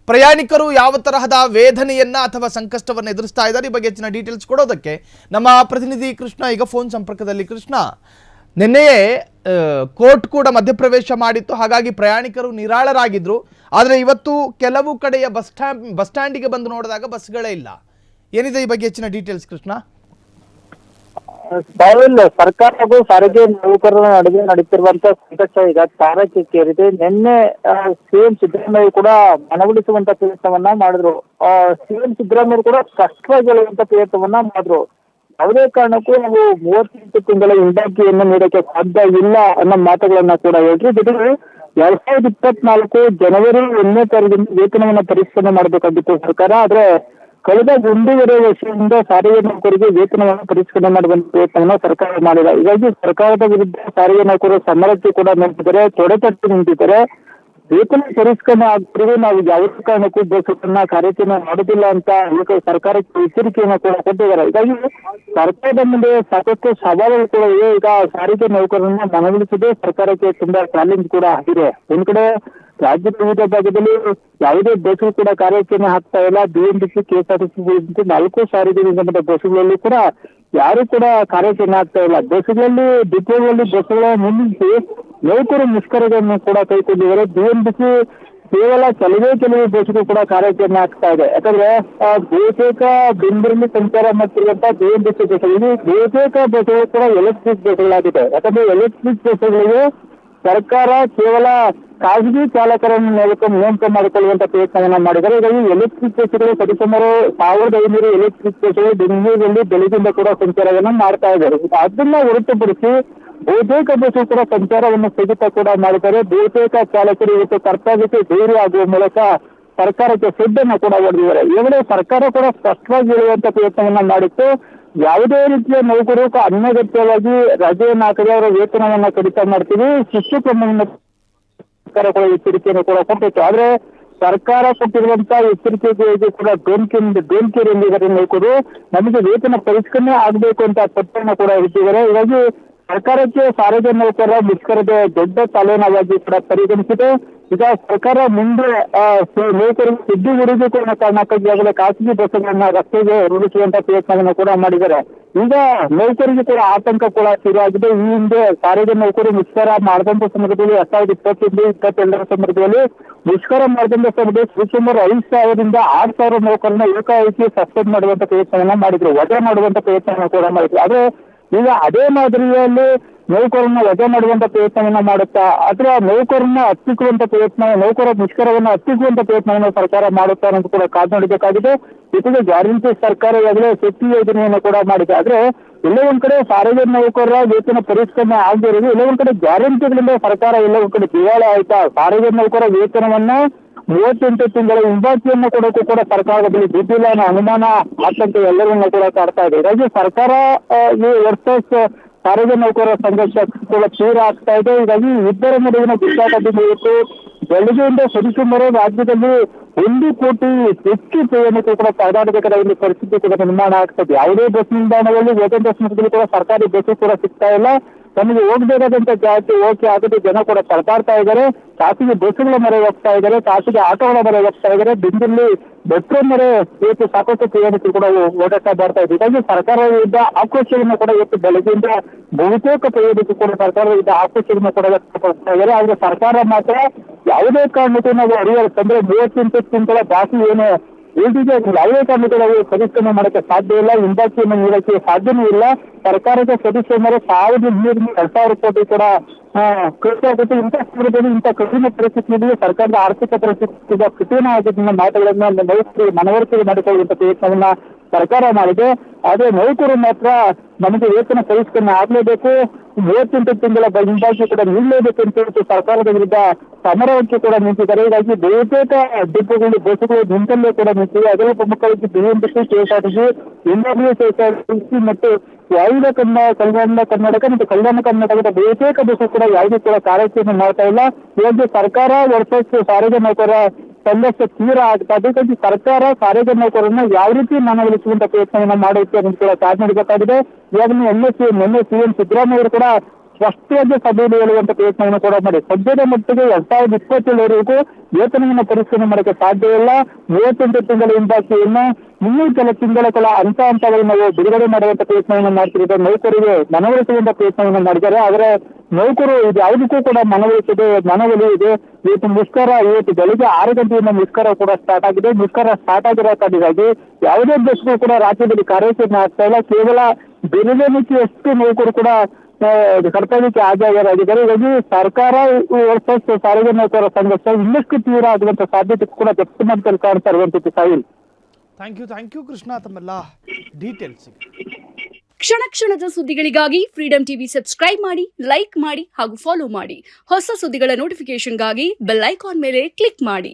ಪ್ರಯಾಣಿಕರು ಯಾವ ತರಹದ ವೇದನೆಯನ್ನ ಅಥವಾ ಸಂಕಷ್ಟವನ್ನು ಎದುರಿಸ್ತಾ ಇದ್ದಾರೆ ಈ ಬಗ್ಗೆ ಹೆಚ್ಚಿನ ಡೀಟೇಲ್ಸ್ ಕೊಡೋದಕ್ಕೆ ನಮ್ಮ ಪ್ರತಿನಿಧಿ ಕೃಷ್ಣ ಈಗ ಫೋನ್ ಸಂಪರ್ಕದಲ್ಲಿ. ಕೃಷ್ಣ, ನಿನ್ನೆಯೇ ಕೋರ್ಟ್ ಕೂಡ ಮಧ್ಯಪ್ರವೇಶ ಮಾಡಿತ್ತು, ಹಾಗಾಗಿ ಪ್ರಯಾಣಿಕರು ನಿರಾಳರಾಗಿದ್ರು. ಆದರೆ ಇವತ್ತು ಕೆಲವು ಕಡೆಯ ಬಸ್ ಸ್ಟ್ಯಾಂಡಿಗೆ ಬಂದು ನೋಡಿದಾಗ ಬಸ್ಗಳೇ ಇಲ್ಲ. ಏನಿದೆ ಈ ಬಗ್ಗೆ ಹೆಚ್ಚಿನ ಡೀಟೇಲ್ಸ್ ಕೃಷ್ಣ? ಸರ್ಕಾರ ಹಾಗೂ ಸಾರಿಗೆ ನೌಕರರ ನಡುವೆ ನಡೀತಿರುವಂತಹ ಸಂಘರ್ಷ ಈಗ ತಾರಕಕ್ಕೇರಿದೆ. ನಿನ್ನೆ ಸಿಎಂ ಸಿದ್ದರಾಮಯ್ಯ ಕೂಡ ಮನವೊಲಿಸುವಂತ ಪ್ರಯತ್ನವನ್ನ ಮಾಡಿದ್ರು. ಸಿಎಂ ಸಿದ್ದರಾಮಯ್ಯ ಕೂಡ ಸ್ಪಷ್ಟವಾಗಿ ಹೇಳುವಂತ ಪ್ರಯತ್ನವನ್ನ ಮಾಡಿದ್ರು. ಯಾವುದೇ ಕಾರಣಕ್ಕೂ ನಾವು 38 ತಿಂಗಳ ಹಿಂಬಾಕಿಯನ್ನು ನೀಡಕ್ಕೆ ಸಾಧ್ಯ ಇಲ್ಲ ಅನ್ನೋ ಮಾತುಗಳನ್ನ ಕೂಡ ಹೇಳಿದ್ರು. ಜೊತೆಗೆ 2024 ಜನವರಿ 1ನೇ ತಾರೀಕಿಂದ ವೇತನವನ್ನ ಪರಿಷ್ಕರಣೆ ಮಾಡಬೇಕಾಗಿತ್ತು ಸರ್ಕಾರ. ಆದ್ರೆ ಕಳೆದ 1.5 ವರ್ಷದಿಂದ ಸಾರಿಗೆ ನೌಕರಿಗೆ ವೇತನವನ್ನು ಪರಿಷ್ಕರಣೆ ಮಾಡುವಂತ ಪ್ರಯತ್ನವನ್ನ ಸರ್ಕಾರ ಮಾಡಿಲ್ಲ. ಹೀಗಾಗಿ ಸರ್ಕಾರದ ವಿರುದ್ಧ ಸಾರಿಗೆ ನೌಕರರು ಸಮರಕ್ಕೆ ಕೂಡ ನಿಂತಿದ್ದಾರೆ, ತೊಡೆತಟ್ಟಿ ನಿಂತಿದ್ದಾರೆ. ವೇತನ ಪರಿಷ್ಕರಣೆ ಆಗ್ತಿದ್ರೆ ನಾವು ಯಾವುದೇ ಕಾರಣಕ್ಕೂ ಬಸ್ಗಳನ್ನ ಕಾರ್ಯಾಚರಣೆ ಮಾಡುದಿಲ್ಲ ಅಂತ ಸರ್ಕಾರಕ್ಕೆ ಎಚ್ಚರಿಕೆಯನ್ನ ಕೂಡ ಕೊಟ್ಟಿದ್ದಾರೆ. ಹೀಗಾಗಿ ಸರ್ಕಾರದ ಮುಂದೆ ಸಾಕಷ್ಟು ಸವಾಲುಗಳು ಕೂಡ ಇದೆ. ಈಗ ಸಾರಿಗೆ ನೌಕರರನ್ನ ಮನವೊಲಿಸದೆ ಸರ್ಕಾರಕ್ಕೆ ತುಂಬಾ ಚಾಲೆಂಜ್ ಕೂಡ ಆಗಿದೆ. ಒಂದ್ ಕಡೆ ರಾಜ್ಯದ ವಿವಿಧ ಭಾಗದಲ್ಲಿ ಯಾವುದೇ ಬಸ್ಗಳು ಕೂಡ ಕಾರ್ಯಾಚರಣೆ ಆಗ್ತಾ ಇಲ್ಲ. ಬಿಎಂಟಿಸಿ, ಕೆಎಸ್ಆರ್ಟಿಸಿ 4 ಸಾರಿಗೆ ನಿಗಮದ ಬಸ್ಗಳಲ್ಲಿ ಕೂಡ ಯಾರು ಕೂಡ ಕಾರ್ಯಾಚರಣೆ ಆಗ್ತಾ ಇಲ್ಲ. ಬಸ್ಗಳಲ್ಲಿ ಡಿಪೋಗಳಲ್ಲಿ ಬಸ್ಗಳ ನಿಲ್ಲಿಸಿ ನೌಕರು ಮುಷ್ಕರವನ್ನು ಕೂಡ ಕೈಗೊಂಡಿದ್ದಾರೆ. ಬಿಎಂಟಿಸಿ ಕೇವಲ ಕೆಲವೇ ಬಸ್ಗಳು ಕೂಡ ಕಾರ್ಯಾಚರಣೆ ಆಗ್ತಾ ಇದೆ. ಯಾಕಂದ್ರೆ ಬಹುತೇಕ ಬೆಂಗಳೂರಿನಲ್ಲಿ ಸಂಚಾರ ಮಾಡ್ತಿರುವಂತಹ ಬಿಎಂಟಿಸಿ ಬಸ್ಗಳಲ್ಲಿ ಬಹುತೇಕ ಬಸ್ಗಳು ಕೂಡ ಎಲೆಕ್ಟ್ರಿಕ್ ಬಸ್ಗಳಾಗಿದೆ. ಯಾಕಂದ್ರೆ ಎಲೆಕ್ಟ್ರಿಕ್ ಬಸ್ಗಳಿಗೆ ಸರ್ಕಾರ ಕೇವಲ ಖಾಸಗಿ ಚಾಲಕರನ್ನು ನೇಮಕ ಮಾಡಿಕೊಳ್ಳುವಂತ ಪ್ರಯತ್ನವನ್ನ ಮಾಡಿದ್ದಾರೆ. ಹೀಗಾಗಿ ಎಲೆಕ್ಟ್ರಿಕ್ ಬಸ್ಗಳು ಸರಿಸುಮಾರು 1500 ಎಲೆಕ್ಟ್ರಿಕ್ ಬಸ್ಗಳು ಬೆಂಗಳೂರಲ್ಲಿ ಬೆಳಗಿಂದ ಕೂಡ ಸಂಚಾರವನ್ನ ಮಾಡ್ತಾ ಇದ್ದಾರೆ. ಅದನ್ನ ಹೊರತುಪಡಿಸಿ ಬಹುತೇಕ ಬಸ್ಸು ಕೂಡ ಸಂಚಾರವನ್ನು ಸ್ಥಗಿತ ಕೂಡ ಮಾಡಿದ್ದಾರೆ. ಬಹುತೇಕ ಚಾಲಕರು ಇವತ್ತು ಕರ್ತವ್ಯಕ್ಕೆ ದೂರ ಆಗುವ ಮೂಲಕ ಸರ್ಕಾರಕ್ಕೆ ಸಿಡ್ಡನ್ನು ಕೂಡ ಹೊಡೆದಿದ್ದಾರೆ. ಈಗಲೇ ಸರ್ಕಾರ ಕೂಡ ಸ್ಪಷ್ಟವಾಗಿ ಹೇಳುವಂತ ಪ್ರಯತ್ನವನ್ನ ಮಾಡಿತ್ತು. ಯಾವುದೇ ರೀತಿಯ ನೌಕರರು ಅನಗತ್ಯವಾಗಿ ರಜೆಯನ್ನು ಹಾಕದೆ ಅವರ ವೇತನವನ್ನ ಕಡಿತ ಮಾಡ್ತೀವಿ, ಶಿಸ್ತು ಕ್ರಮವನ್ನು ಸರ್ಕಾರ ಕೂಡ ಎಚ್ಚರಿಕೆಯನ್ನು ಕೂಡ ಕೊಟ್ಟಿತ್ತು. ಆದ್ರೆ ಸರ್ಕಾರ ಕೊಟ್ಟಿರುವಂತಹ ಎಚ್ಚರಿಕೆಗೆ ಕೂಡ ಡೋನ್ಕೇರ್ ಎಂದಿದ್ದಾರೆ ನೌಕರು. ನಮಗೆ ವೇತನ ಪರಿಷ್ಕರಣೆ ಆಗ್ಬೇಕು ಅಂತ ಪತ್ರವನ್ನು ಕೂಡ ಇಟ್ಟಿದ್ದಾರೆ. ಹೀಗಾಗಿ ಸರ್ಕಾರಕ್ಕೆ ಸಾರಿಗೆ ನೌಕರರ ಮುಷ್ಕರದ ದೊಡ್ಡ ತಲೆನೋವಾಗಿ ಕೂಡ ಪರಿಗಣಿಸಿದೆ. ಈಗ ಸರ್ಕಾರ ಮುಂದೆ ನೌಕರಿಗೆ ಸುದ್ದಿ ಹೊಡಿಬೇಕು ಅನ್ನೋ ಕಾರಣಕ್ಕಾಗಿ ಆಗಲೇ ಖಾಸಗಿ ಬಸ್ಗಳನ್ನ ರಸ್ತೆಗೆ ಉರುಳಿಸುವಂತ ಪ್ರಯತ್ನವನ್ನು ಕೂಡ ಮಾಡಿದ್ದಾರೆ. ಈಗ ನೌಕರಿಗೆ ಕೂಡ ಆತಂಕ ಕೂಡ ಶುರುವಾಗಿದೆ. ಈ ಹಿಂದೆ ಸಾರಿಗೆ ನೌಕರು ಮುಷ್ಕರ ಮಾಡಿದಂತ ಸಂದರ್ಭದಲ್ಲಿ 2021-22ರ ಸಂದರ್ಭದಲ್ಲಿ ಮುಷ್ಕರ ಮಾಡಿದಂತ ಸಂದರ್ಭದಲ್ಲಿ ಸುಮಾರು 5,000ರಿಂದ 6,000 ನೌಕರನ್ನ ಏಕಾಏಕಿ ಸಸ್ಪೆಂಡ್ ಮಾಡುವಂತ ಪ್ರಯತ್ನವನ್ನ ಮಾಡಿದ್ರು, ವಜಾ ಮಾಡುವಂತ ಪ್ರಯತ್ನವನ್ನ ಕೂಡ ಮಾಡಿದ್ರು. ಆದ್ರೆ ಈಗ ಅದೇ ಮಾದರಿಯಲ್ಲಿ ನೌಕರನ್ನ ವಜಾ ಮಾಡುವಂತ ಪ್ರಯತ್ನವನ್ನ ಮಾಡುತ್ತಾ ಅಥವಾ ನೌಕರನ್ನ ಹತ್ತಿಕ್ಕುವಂತ ಪ್ರಯತ್ನ, ನೌಕರ ಮುಷ್ಕರವನ್ನ ಹತ್ತಿಕ್ಕುವಂತ ಪ್ರಯತ್ನವನ್ನು ಸರ್ಕಾರ ಮಾಡುತ್ತಾ ಅನ್ನೋದು ಕೂಡ ಕಾದು ನೋಡಬೇಕಾಗಿದೆ. ಜೊತೆಗೆ ಗ್ಯಾರಂಟಿ ಸರ್ಕಾರ ಈಗಾಗಲೇ ಶಕ್ತಿ ಯೋಜನೆಯನ್ನು ಕೂಡ ಮಾಡಿದೆ. ಆದ್ರೆ ಎಲ್ಲೋ ಒಂದ್ ಕಡೆ ಸಾರಿಗೆ ನೌಕರರ ವೇತನ ಪರಿಷ್ಕರಣೆ ಆಗದೆ ಇರೋದು, ಎಲ್ಲೋ ಒಂದ್ ಕಡೆ ಗ್ಯಾರಂಟಿಗಳಿಂದ ಸರ್ಕಾರ ಎಲ್ಲೋ ಒಂದ್ ಕಡೆ ದಿವಾಳಿ ಆಯ್ತಾ. ಸಾರಿಗೆ ನೌಕರ ವೇತನವನ್ನ 38 ತಿಂಗಳ ಹಿಂಬಾಕಿಯನ್ನು ಕೊಡೋಕ್ಕೂ ಕೂಡ ಸರ್ಕಾರದ ಬಳಿ ದುಡ್ಡಿಲ್ಲ ಅನ್ನೋ ಅನುಮಾನ ಆತಂಕ ಎಲ್ಲರನ್ನ ಕೂಡ ಕಾಡ್ತಾ ಇದೆ. ಹೀಗಾಗಿ ಸರ್ಕಾರ ಈ ವರ್ಸಸ್ ಸಾರಿಗೆ ನೌಕರರ ಸಂಘರ್ಷ ಕೂಡ ತೀವ್ರ ಆಗ್ತಾ ಇದೆ. ಹೀಗಾಗಿ ಇಬ್ಬರ ನಡುವಿನ ಕಿತ್ತಾಟದಿಂದ ಇವತ್ತು ಬೆಳಗ್ಗೆಯಿಂದ ಸರಿಸುಮಾರು ರಾಜ್ಯದಲ್ಲಿ 1 ಕೋಟಿ ಹೆಚ್ಚು ಪ್ರಯಾಣಿಕರು ಕೂಡ ಪರದಾಡಬೇಕಾದ ಒಂದು ಪರಿಸ್ಥಿತಿ ಕೂಡ ನಿರ್ಮಾಣ ಆಗ್ತದೆ. ಯಾವುದೇ ಬಸ್ ನಿಲ್ದಾಣಗಳಲ್ಲಿ ವೇತನ ಸಂದರ್ಭದಲ್ಲಿ ಕೂಡ ಸರ್ಕಾರಿ ಬಸ್ ಕೂಡ ಸಿಗ್ತಾ ಇಲ್ಲ. ತಮಗೆ ಹೋಗ್ಬೇಕಾದಂತ ಜಾತಿ ಓಕೆ ಆಗದೆ ಜನ ಕೂಡ ಪರದಾಡ್ತಾ ಇದ್ದಾರೆ. ಖಾಸಗಿ ಬಸ್ಗಳ ಮೊರೆ ಹೋಗ್ತಾ ಇದ್ದಾರೆ, ಖಾಸಗಿ ಆಟೋಗಳ ಮೊರೆ ಹೋಗ್ತಾ ಇದ್ದಾರೆ. ಬೆಂಗಳೂರಲ್ಲಿ ಮೆಟ್ರೋ ಮೊರೆ ಇವತ್ತು ಸಾಕಷ್ಟು ಪ್ರಯಾಣಿಕರು ಕೂಡ ಓಡಾಟ ಮಾಡ್ತಾ ಇದ್ದಾರೆ. ಹೀಗಾಗಿ ಸರ್ಕಾರದ ವಿರುದ್ಧ ಆಕ್ರೋಶವನ್ನು ಕೂಡ ಇವತ್ತು ಬೆಳಗ್ಗೆಯಿಂದ ಬಹುತೇಕ ಪ್ರಯಾಣಿಕರು ಕೂಡ ಸರ್ಕಾರದ ವಿರುದ್ಧ ಆಕ್ರೋಶವನ್ನು ಕೂಡ ವ್ಯಕ್ತಪಡಿಸ್ತಾ ಇದ್ದಾರೆ. ಆದ್ರೆ ಸರ್ಕಾರ ಮಾತ್ರ ಯಾವುದೇ ಕಾರಣಕ್ಕೂ ನಾವು ಅರಿಯಲು ತಂದ್ರೆ 38 ತಿಂಗಳ ಬಾಕಿ ಏನು ಉಳಿದಿದೆ ಯಾವುದೇ ಕಾರಣಕ್ಕೂ ನಾವು ಪರಿಷ್ಕರಣೆ ಮಾಡಕ್ಕೆ ಸಾಧ್ಯ ಇಲ್ಲ, ಹಿಂಬಾಕಿಯನ್ನು ನೀಡಕ್ಕೆ ಸಾಧ್ಯನೂ ಇಲ್ಲ. ಸರ್ಕಾರದ ಸದಸ್ಯರು 1,200-2,000 ಕೋಟಿ ಕೂಡ ಖರ್ಚಾಗುತ್ತೆ. ಇಂಥ ಸಂದರ್ಭದಲ್ಲಿ ಇಂಥ ಕಠಿಣ ಪರಿಸ್ಥಿತಿಯಲ್ಲಿ ಸರ್ಕಾರದ ಆರ್ಥಿಕ ಪರಿಸ್ಥಿತಿ ಕಠಿಣ ಆಗಿದ್ದ ಮಾತುಗಳನ್ನ ನೌಕರರು ಮನವರಿಕೆ ಮಾಡಿಕೊಳ್ಳುವಂತ ಪ್ರಯತ್ನವನ್ನ ಸರ್ಕಾರ ಮಾಡಿದೆ. ಆದ್ರೆ ನೌಕರು ಮಾತ್ರ ನಮಗೆ ವೇತನ ಪರಿಷ್ಕರಣೆ ಆಗ್ಲೇಬೇಕು, 38 ತಿಂಗಳ ಹಿಂಬಾಕಿ ಕೂಡ ನೀಡಲೇಬೇಕು ಅಂತ ಹೇಳ್ತು ಸರ್ಕಾರದ ವಿರುದ್ಧ ಸಮರಕ್ಕೆ ಕೂಡ ನಿಂತಿದ್ದಾರೆ. ಹೀಗಾಗಿ ಬಹುತೇಕ ಡಿಪೋಗಳು ಬಸ್ಗಳು ನಿಂತಲ್ಲೇ ಕೂಡ ನಿಂತಿವೆ. ಅದರಲ್ಲೂ ಪ್ರಮುಖವಾಗಿ ಬಿಎಂಟಿಸಿ, ಕೆಎಸ್ಆರ್ಟಿಸಿ, NWSSRTC ಮತ್ತು ವಾಯುವ್ಯ ಕಲ್ಯಾಣ ಕರ್ನಾಟಕ ಮತ್ತು ಕಲ್ಯಾಣ ಕರ್ನಾಟಕದ ಬಹುತೇಕ ಬಸ್ ಕೂಡ ಯಾವುದೂ ಕೂಡ ಕಾರ್ಯಾಚರಣೆ ಮಾಡ್ತಾ ಇಲ್ಲ. ಹೀಗಾಗಿ ಸರ್ಕಾರ ವರ್ಸಸ್ ಸಾರಿಗೆ ನೌಕರರ ಸಂಘರ್ಷ ತೀವ್ರ ಆಗ್ತಾ ಇದೆ. ಹೀಗಾಗಿ ಸರ್ಕಾರ ಸಾರಿಗೆ ನೌಕರರನ್ನ ಯಾವ ರೀತಿ ಮನವೊಲಿಸುವಂತ ಪ್ರಯತ್ನವನ್ನ ಮಾಡುತ್ತೆ ಅನ್ನೋದು ಕೂಡ ಕಾದು ನೋಡಬೇಕಾಗಿದೆ. ಈಗಾಗಲೇ ನಿನ್ನೆ ಸಿಎಂ ಸಿದ್ದರಾಮಯ್ಯ ಅವರು ಕೂಡ ಸ್ಪಷ್ಟವಾಗಿ ಸಭೆಯಲ್ಲಿ ಹೇಳುವಂತ ಪ್ರಯತ್ನವನ್ನು ಕೂಡ ಮಾಡಿ ಸದ್ಯದ ಮಟ್ಟಿಗೆ 2027ವರೆಗೂ ವೇತನವನ್ನು ಪರಿಶೀಲನೆ ಮಾಡಕ್ಕೆ ಸಾಧ್ಯ ಇಲ್ಲ. 38 ತಿಂಗಳ ಹಿಂಬಾಕಿಯನ್ನ ಇನ್ನೂ ಕೆಲ ತಿಂಗಳ ಹಂತವಾಗಿ ನಾವು ಬಿಡುಗಡೆ ಮಾಡುವಂತ ಪ್ರಯತ್ನವನ್ನು ಮಾಡ್ತಿರೋದು ನೌಕರಿಗೆ ಮನವೊಲಿಸುವಂತ ಪ್ರಯತ್ನವನ್ನು ಮಾಡಿದ್ದಾರೆ. ಆದರೆ ನೌಕರು ಇದು ಯಾವುದಕ್ಕೂ ಕೂಡ ಮನವೊಲಿ ಇದೆ. ಇವತ್ತು ಮುಷ್ಕರ ಇವತ್ತು ಬೆಳಿಗ್ಗೆ 6 ಗಂಟೆಯಿಂದ ಮುಷ್ಕರ ಕೂಡ ಸ್ಟಾರ್ಟ್ ಆಗಿದೆ. ಮುಷ್ಕರ ಸ್ಟಾರ್ಟ್ ಆಗಿರೋ ಕಾರಣವಾಗಿ ಯಾವುದೇ ಬಸ್ಗಳು ಕೂಡ ರಾಜ್ಯದಲ್ಲಿ ಕಾರ್ಯಾಚರಣೆ ಆಗ್ತಾ ಇಲ್ಲ. ಕೇವಲ ಬೆರಳೆಣಿಕೆಯಷ್ಟು ನೌಕರು ಕೂಡ ಕರ್ತವ್ಯಕ್ಕೆ ಹಾಜರಾಗಿದ್ದಾರೆ. ಹೀಗಾಗಿ ಸರ್ಕಾರ ವರ್ಸಸ್ ಸಾರಿಗೆ ನೌಕರರ ಸಂಘರ್ಷ ಇನ್ನಷ್ಟು ತೀವ್ರ ಆಗುವಂತ ಸಾಧ್ಯತೆ ಕೂಡ ವ್ಯಕ್ತಮಟ್ಟದಲ್ಲಿ ಕಾಣ್ತಾ ಇರುವಂತದ್ದು. ಸಾಹಿಲ್, ಥ್ಯಾಂಕ್ ಯು ಕೃಷ್ಣ ತಮ್ಮೆಲ್ಲ ಡೀಟೇಲ್ಸ್. ಕ್ಷಣ ಕ್ಷಣದ ಸುದ್ದಿಗಳಿಗಾಗಿ ಫ್ರೀಡಂ ಟಿವಿ ಸಬ್ಸ್ಕ್ರೈಬ್ ಮಾಡಿ, ಲೈಕ್ ಮಾಡಿ ಹಾಗೂ ಫಾಲೋ ಮಾಡಿ. ಹೊಸ ಸುದ್ದಿಗಳ ನೋಟಿಫಿಕೇಶನ್ಗಾಗಿ ಬೆಲ್ ಐಕಾನ್ ಮೇಲೆ ಕ್ಲಿಕ್ ಮಾಡಿ.